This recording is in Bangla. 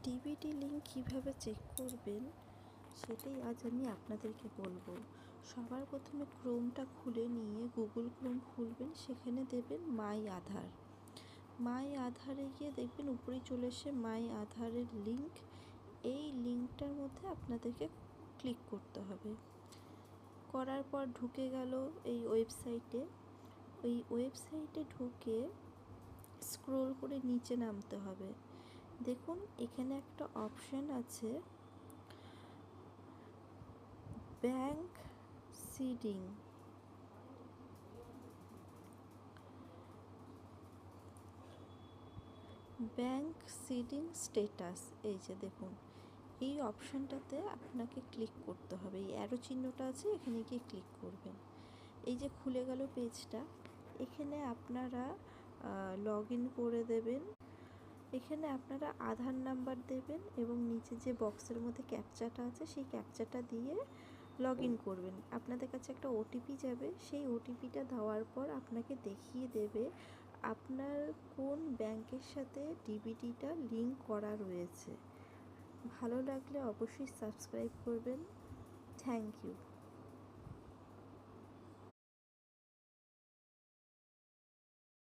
ডিবিটি লিঙ্ক কীভাবে চেক করবেন সেটাই আজ আমি আপনাদেরকে বলবো। সবার প্রথমে ক্রোমটা খুলে নিয়ে গুগল ক্রোম খুলবেন, সেখানে দেবেন মাই আধার। মাই আধারে গিয়ে দেখবেন উপরেই চলে এসে মাই আধারের লিঙ্ক। এই লিঙ্কটার মধ্যে আপনাদেরকে ক্লিক করতে হবে। করার পর ঢুকে গেল এই ওয়েবসাইটে। ওই ওয়েবসাইটে ঢুকে স্ক্রোল করে নিচে নামতে হবে। দেখুন এখানে একটা অপশন আছে bank seeding. Bank seeding status, এই যে দেখুন এই অপশানটাতে আপনাকে ক্লিক করতে হবে। এই অ্যারো চিহ্নটা আছে, এখানে গিয়ে ক্লিক করবেন। এই যে খুলে গেল পেজটা। এখানে আপনারা লগ ইন করে দেবেন। এখানে আপনারা আধার নাম্বার দেবেন এবং নিচে যে বক্সের মধ্যে ক্যাপচাটা আছে সেই ক্যাপচাটা দিয়ে লগ ইন করবেন। আপনাদের কাছে একটা ওটিপি যাবে, সেই ওটিপিটা দেওয়ার পর আপনাকে দেখিয়ে দেবে আপনার কোন ব্যাংকের সাথে ডিবিটিটা লিঙ্ক করা রয়েছে। ভালো লাগলে অবশ্যই সাবস্ক্রাইব করবেন। Thank you.